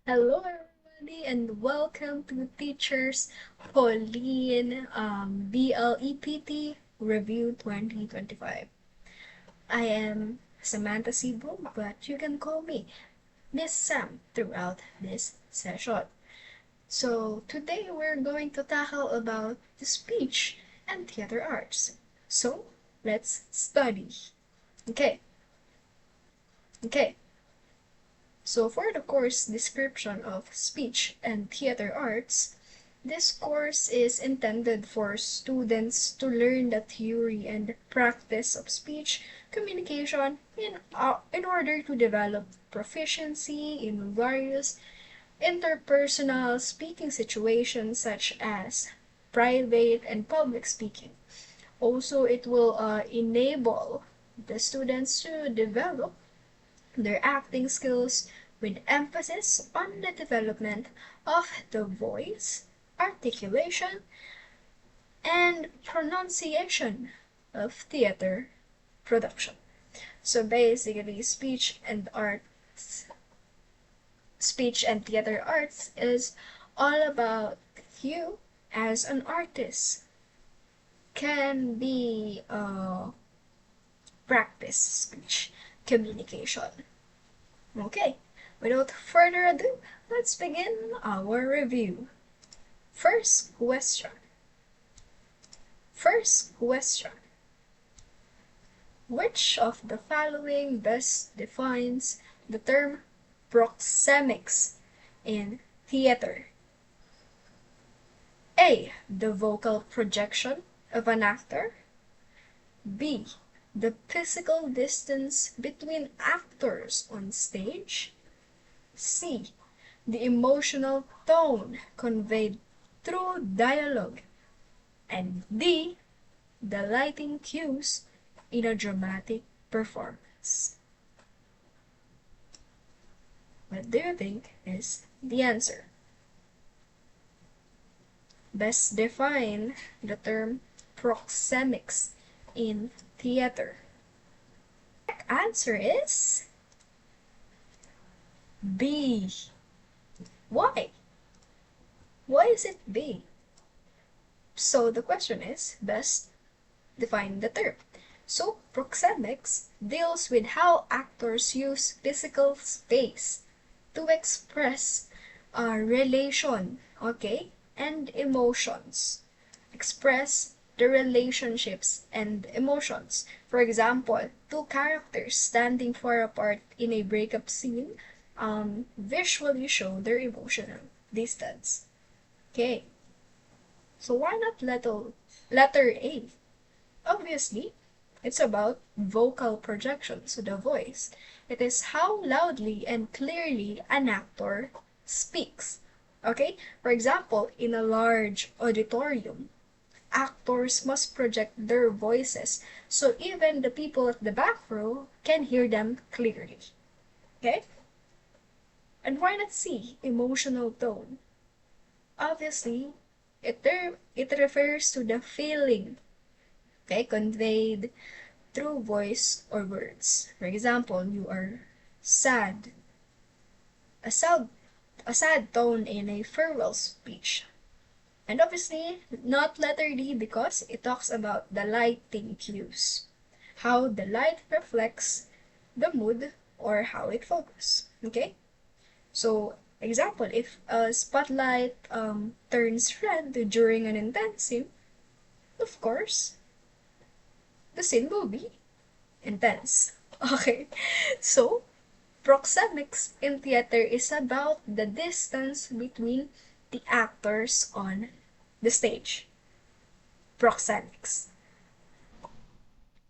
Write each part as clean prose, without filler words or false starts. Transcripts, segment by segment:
Hello, everybody, and welcome to Teachers Paulyn BLEPT Review 2025. I am Samantha Sibo, but you can call me Miss Sam throughout this session. So today we're going to tackle about the speech and theater arts. So let's study. Okay, okay. So for the course description of speech and theater arts, this course is intended for students to learn the theory and practice of speech communication in order to develop proficiency in various interpersonal speaking situations such as private and public speaking. Also, it will enable the students to develop their acting skills with emphasis on the development of the voice, articulation, and pronunciation of theater production. So basically, speech and theater arts is all about you as an artist can be practice speech communication. Okay, without further ado, let's begin our review. First question. First question. Which of the following best defines the term proxemics in theater? A. The vocal projection of an actor. B. The physical distance between actors on stage. C. The emotional tone conveyed through dialogue. And D. The lighting cues in a dramatic performance. What do you think is the answer? Best define the term proxemics in theater. The correct answer is B. Why? Why is it B? So the question is, best define the term. So proxemics deals with how actors use physical space to express a relation, okay, and emotions. Express the relationships and emotions. For example, two characters standing far apart in a breakup scene visually show their emotional distance. Okay, so why not letter A? Obviously, it's about vocal projection, so the voice. It is how loudly and clearly an actor speaks. Okay? For example, in a large auditorium, actors must project their voices so even the people at the back row can hear them clearly. Okay? And why not C? Emotional tone. Obviously, it refers to the feeling, okay, conveyed through voice or words. For example, you are sad. A sad, a sad tone in a farewell speech. And obviously, not letter D because it talks about the lighting cues. How the light reflects the mood or how it focuses. Okay? So, example, if a spotlight turns red during an intense scene, of course, the scene will be intense. Okay? So, proxemics in theater is about the distance between the actors on the stage. Proxemics.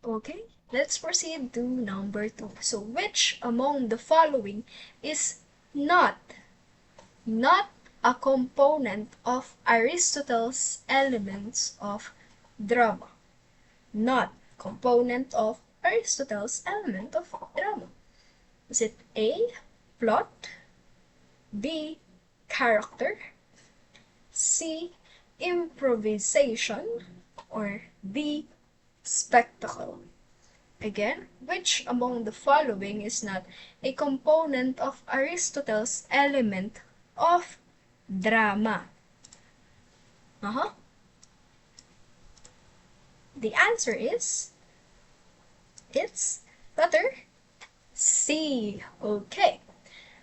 Okay, let's proceed to number 2. So, which among the following is not not a component of Aristotle's elements of drama? Not component of Aristotle's element of drama. Is it A, plot, B, character, C, improvisation, or D, spectacle? Again, which among the following is not a component of Aristotle's element of drama? The answer is, it's letter C. Okay.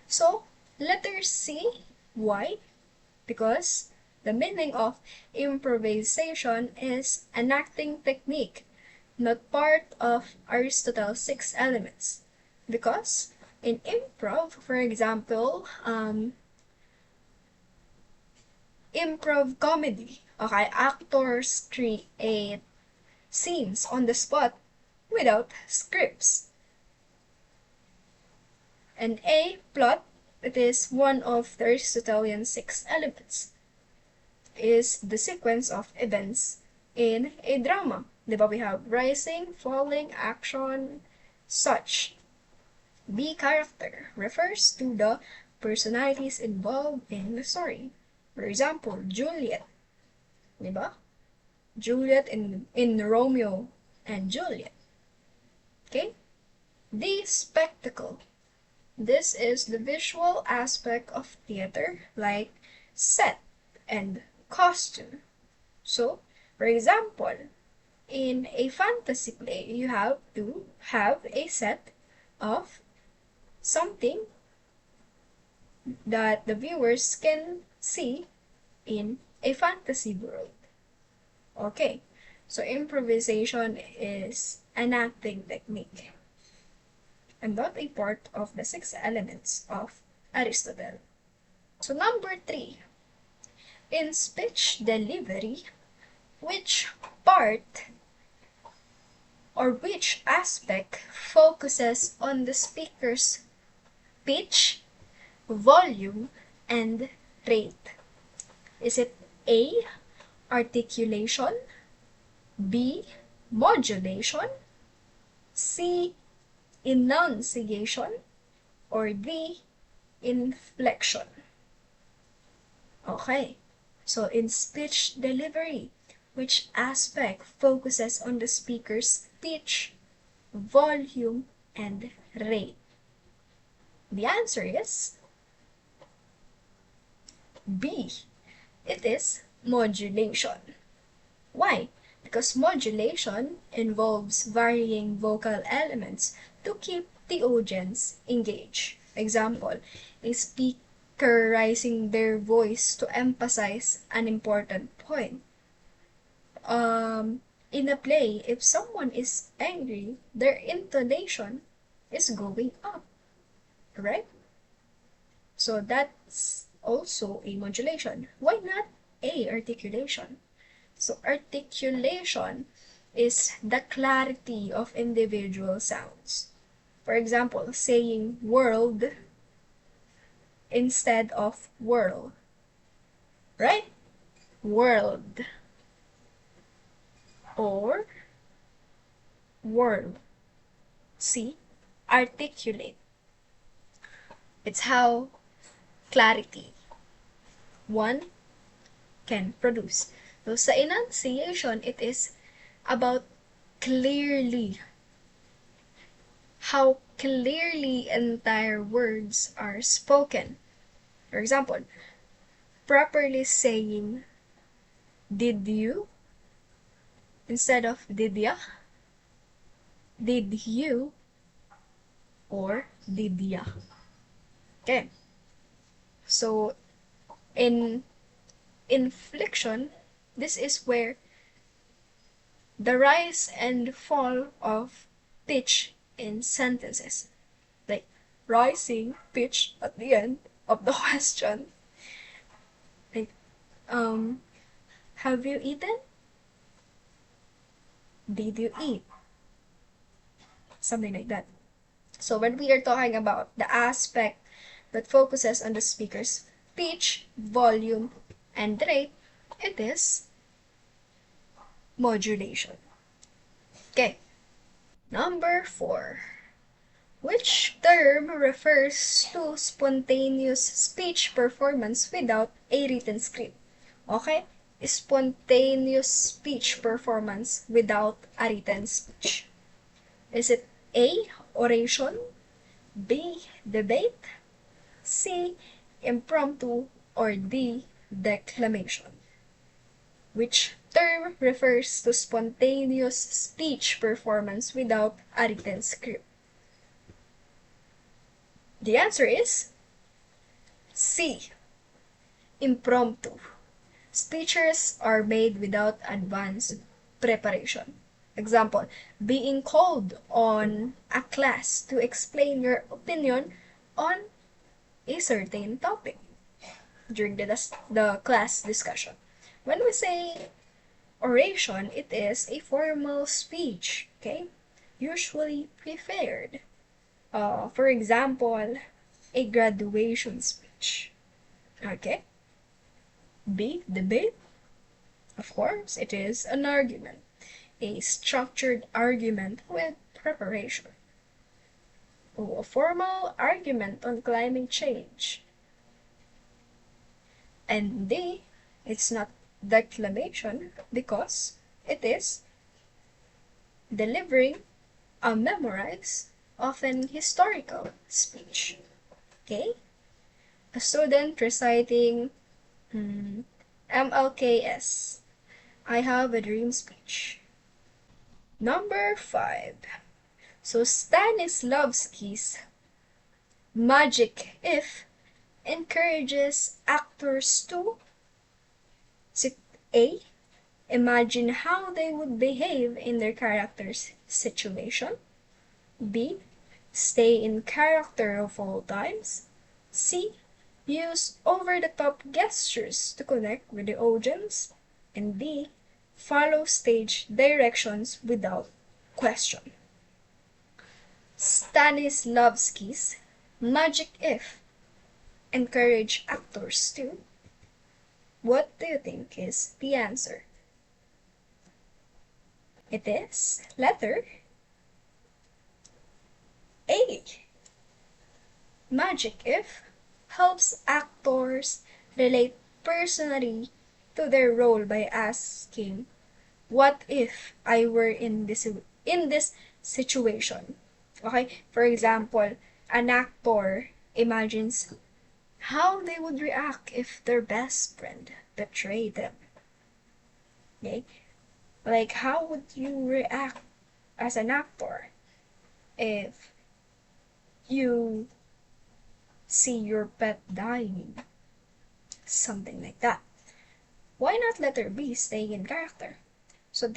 So, letter C, why? Because the meaning of improvisation is an acting technique, not part of Aristotle's 6 elements. Because in improv, for example, improv comedy, okay, actors create scenes on the spot without scripts. And A, plot, it is one of the Aristotelian 6 elements, is the sequence of events in a drama. Diba, we have rising, falling, action, such. B, character, refers to the personalities involved in the story. For example, Juliet. Diba? Juliet in Romeo and Juliet. Okay? D, spectacle. This is the visual aspect of theater, like set and costume. So, for example, in a fantasy play, you have to have a set of something that the viewers can see in a fantasy world. Okay, so improvisation is an acting technique and not a part of the 6 elements of Aristotle. So number 3, in speech delivery, which part or which aspect focuses on the speaker's pitch, volume, and rate? Is it A, articulation, B, modulation, C, enunciation, or D, inflection? Okay, so in speech delivery, which aspect focuses on the speaker's pitch, volume, and rate? The answer is B. It is modulation. Why? Because modulation involves varying vocal elements to keep the audience engaged. Example, a speaker raising their voice to emphasize an important point. In a play, if someone is angry, their intonation is going up, right? So that's also a modulation. Why not A, articulation? So articulation is the clarity of individual sounds. For example, saying world instead of whirl, right? World or whirl. See? Articulate. It's how clarity one can produce. So sa enunciation, it is about clearly, how clearly entire words are spoken. For example, properly saying did you instead of did ya, did you, or did ya. Okay. So in inflection, this is where the rise and fall of pitch in sentences, like rising pitch at the end of the question, like have you eaten, did you eat, something like that. So when we are talking about the aspect that focuses on the speaker's pitch, volume, and rate, it is modulation. Okay. Number 4. Which term refers to spontaneous speech performance without a written script? Okay? Spontaneous speech performance without a written speech. Is it A, oration, B, debate, C, impromptu, or D, declamation? Which term refers to spontaneous speech performance without a written script? The answer is C, impromptu. Speeches are made without advanced preparation. Example, being called on a class to explain your opinion on a certain topic during the class discussion. When we say oration, it is a formal speech, okay? Usually prepared. For example, a graduation speech, okay? B, debate. Of course, it is an argument, a structured argument with preparation. Oh, a formal argument on climate change. And D, it's not declamation because it is delivering a memorized, often historical speech. Okay? A student reciting MLKS, I have a dream speech. Number 5. So Stanislavski's Magic If encourages actors to A. Imagine how they would behave in their character's situation. B. Stay in character of all times. C. Use over-the-top gestures to connect with the audience. And D. Follow stage directions without question. Stanislavski's Magic If encourage actors to. What do you think is the answer? It is letter A. Magic If helps actors relate personally to their role by asking, what if I were in this situation? Okay, for example, an actor imagines how they would react if their best friend betrayed them. Okay? Like, how would you react as an actor if you see your pet dying? Something like that. Why not letter B, staying in character? So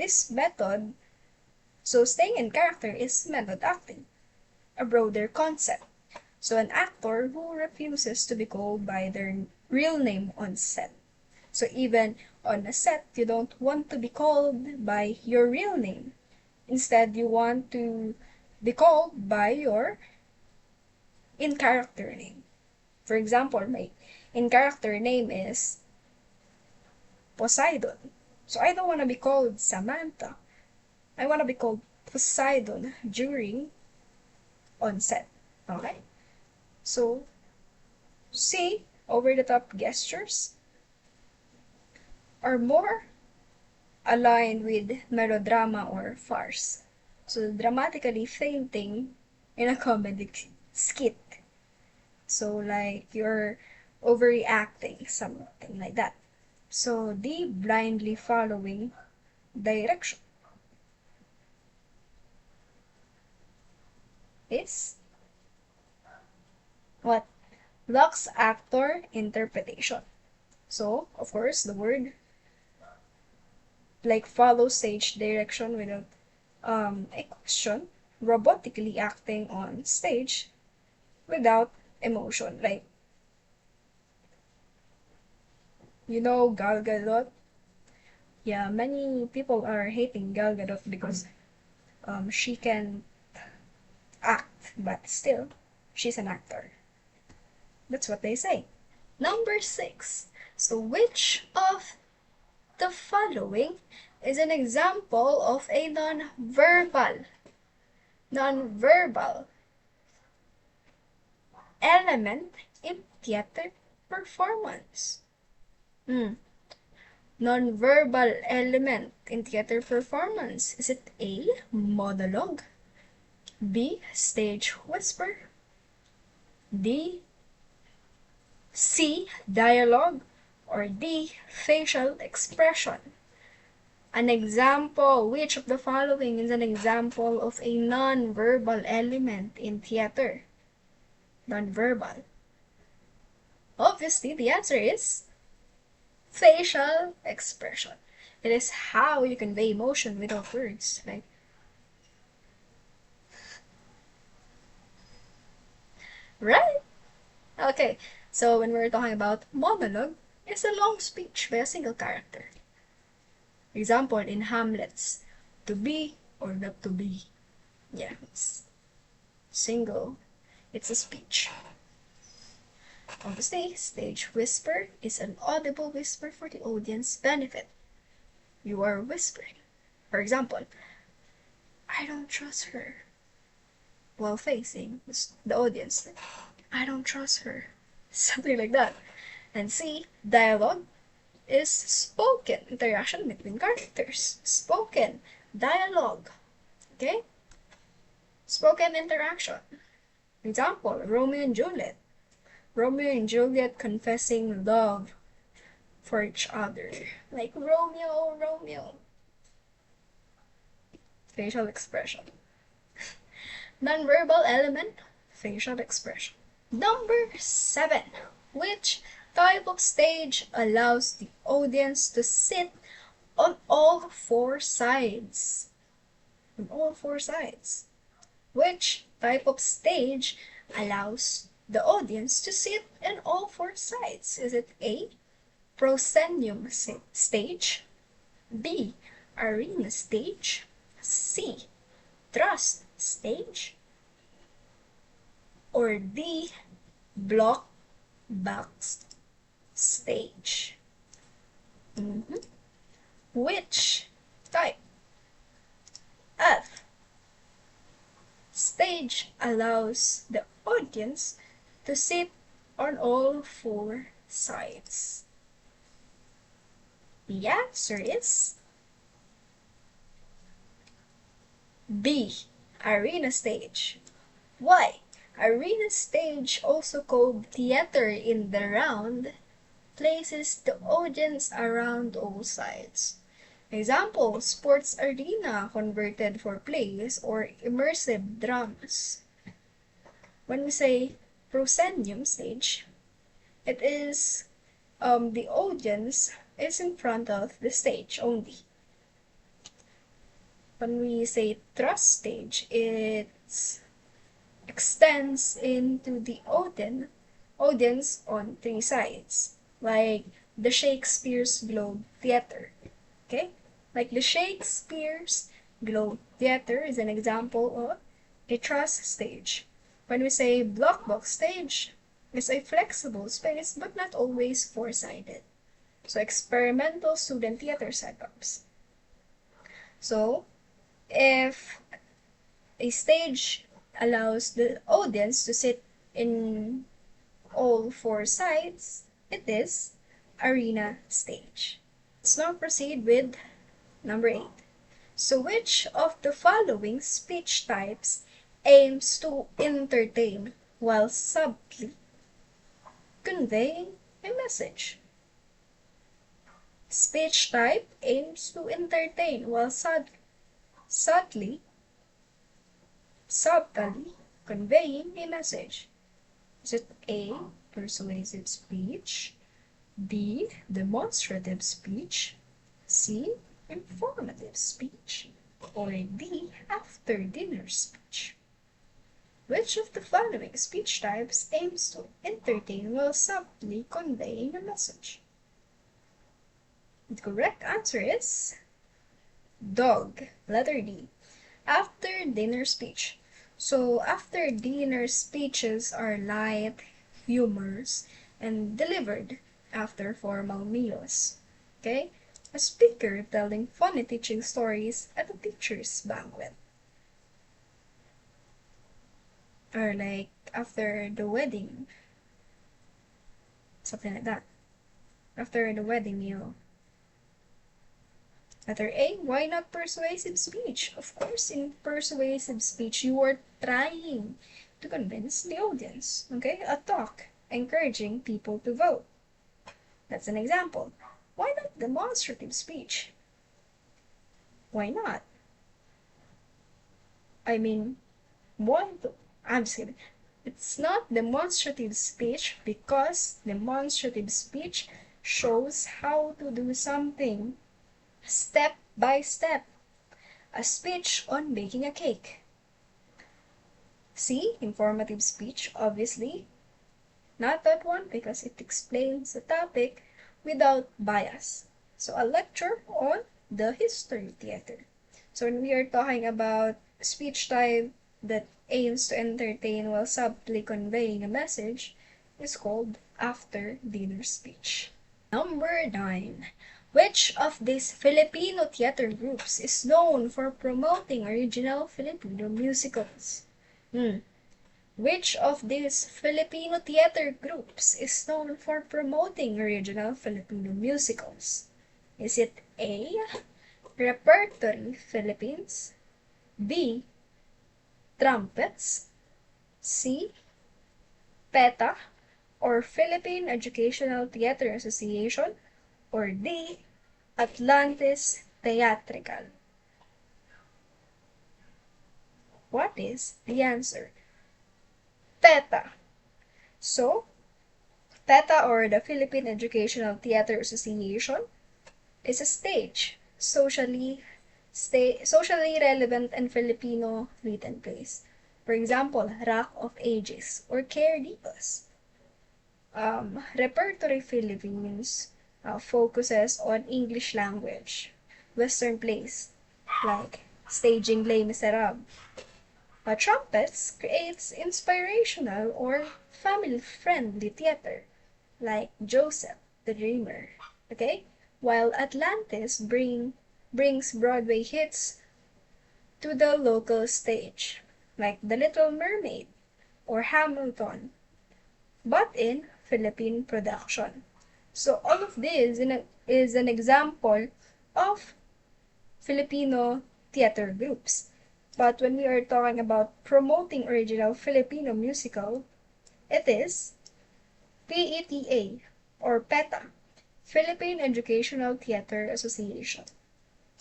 staying in character is method acting, a broader concept. So an actor who refuses to be called by their real name on set. So even on a set, you don't want to be called by your real name. Instead, you want to be called by your in-character name. For example, my in-character name is Poseidon. So I don't want to be called Samantha. I want to be called Poseidon during on set. Okay? So, C, over-the-top gestures are more aligned with melodrama or farce. So, dramatically fainting in a comedic skit. So, like, you're overreacting, something like that. So, D, blindly following direction is what? Locks actor interpretation. So, of course, the word like follow stage direction without a question, robotically acting on stage without emotion. Like, Gal Gadot. Yeah, many people are hating Gal Gadot because she can act, but still, she's an actor. That's what they say. Number 6. So, which of the following is an example of a non-verbal element in theater performance? Non-verbal element in theater performance. Is it A, monologue, B. Stage whisper. C. Dialogue. Or D. Facial expression. An example. Which of the following is an example of a non-verbal element in theater? Non-verbal. Obviously, the answer is facial expression. It is how you convey emotion without words. Right? Okay, so when we're talking about monologue, it's a long speech by a single character. Example in Hamlet's to be or not to be. Yeah, it's single. It's a speech. Obviously, stage whisper is an audible whisper for the audience benefit. You are whispering. For example, I don't trust her. While facing the audience, I don't trust her. Something like that. And C, dialogue is spoken interaction between characters. Spoken dialogue. Okay? Spoken interaction. Example, Romeo and Juliet. Romeo and Juliet confessing love for each other. Like, Romeo, Romeo. Facial expression. Non-verbal element, facial expression. Number 7. Which type of stage allows the audience to sit on all four sides? On all four sides. Which type of stage allows the audience to sit on all four sides? Is it A, proscenium stage, B, arena stage, C, thrust stage, or D, block box stage? Which type of stage allows the audience to sit on all four sides? The answer is B, arena stage. Why? Arena stage, also called theater in the round, places the audience around all sides. Example, sports arena converted for plays or immersive dramas. When we say proscenium stage, it is the audience is in front of the stage only. When we say thrust stage, it extends into the audience on three sides, like the Shakespeare's Globe Theater. Okay? Like the Shakespeare's Globe Theater is an example of a truss stage. When we say block box stage, it's a flexible space but not always four-sided. So experimental student theater setups. So if a stage allows the audience to sit in all four sides, it is arena stage. Let's now proceed with number 8. So which of the following speech types aims to entertain while subtly conveying a message? Speech type aims to entertain while subtly conveying a message. Is it A, persuasive speech, B, demonstrative speech, C, informative speech, or D, after dinner speech? Which of the following speech types aims to entertain while subtly conveying a message? The correct answer is dog, letter D, after dinner speech. So after dinner speeches are light, humorous, and delivered after formal meals. Okay? A speaker telling funny teaching stories at a teacher's banquet. Or like after the wedding. Something like that. After the wedding meal. Letter A, why not persuasive speech? Of course, in persuasive speech, you are trying to convince the audience. Okay, a talk encouraging people to vote. That's an example. Why not demonstrative speech? Why not? I mean, I'm just kidding. It's not demonstrative speech because demonstrative speech shows how to do something step by step. A speech on baking a cake. See, informative speech, obviously. Not that one because it explains the topic without bias. So a lecture on the history of theater. So when we are talking about speech type that aims to entertain while subtly conveying a message, is called after dinner speech. Number 9. Which of these Filipino theater groups is known for promoting original Filipino musicals? Which of these Filipino theater groups is known for promoting original Filipino musicals? Is it A. Repertory Philippines, B. Trumpets, C. PETA or Philippine Educational Theater Association, or D. Atlantis Theatrical? What is the answer? PETA. So, PETA or the Philippine Educational Theater Association is a stage, socially relevant and Filipino written plays. For example, Rock of Ages or Care Divas. Repertory Philippines focuses on English language, Western plays like staging Les Miserables. Trumpets creates inspirational or family-friendly theater like Joseph the Dreamer. Okay? While Atlantis brings Broadway hits to the local stage, like The Little Mermaid or Hamilton, but in Philippine production. So all of this is an example of Filipino theater groups. But when we are talking about promoting original Filipino musical, it is PETA or PETA, Philippine Educational Theater Association.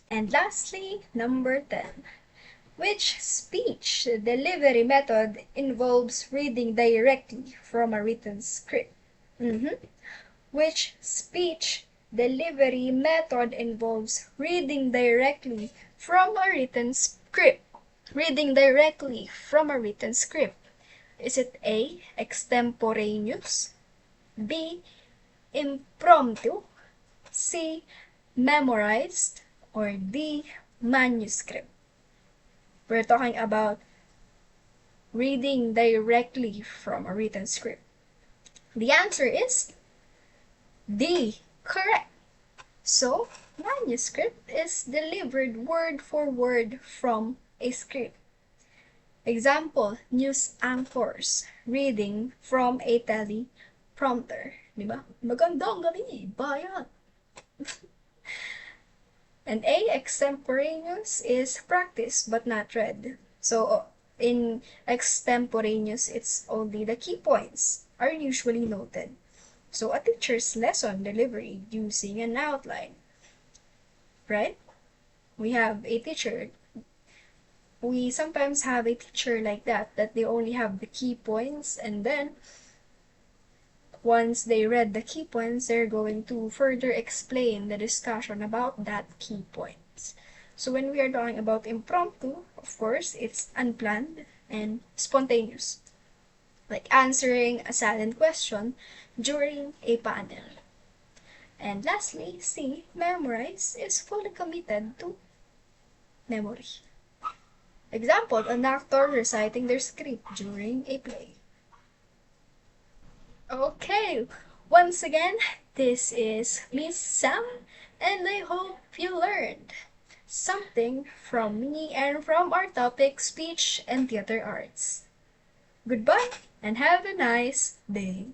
And lastly, number 10. Which speech delivery method involves reading directly from a written script? Which speech delivery method involves reading directly from a written script? Reading directly from a written script. Is it A. Extemporaneous, B. Impromptu, C. Memorized, or D. Manuscript? We're talking about reading directly from a written script. The answer is D. Correct. So, manuscript is delivered word for word from a script. Example, news anchors reading from a teleprompter. Diba? Magandang gabi, bayan. And A, extemporaneous, is practice but not read. So, in extemporaneous, it's only the key points are usually noted. So, a teacher's lesson delivery using an outline. Right? We sometimes have a teacher like that they only have the key points, and then once they read the key points, they're going to further explain the discussion about that key points. So when we are talking about impromptu, of course, it's unplanned and spontaneous, like answering a silent question during a panel. And lastly, C, memorize, is fully committed to memory. Example, an actor reciting their script during a play. Okay, once again, this is Miss Sam, and I hope you learned something from me and from our topic, speech and theater arts. Goodbye, and have a nice day.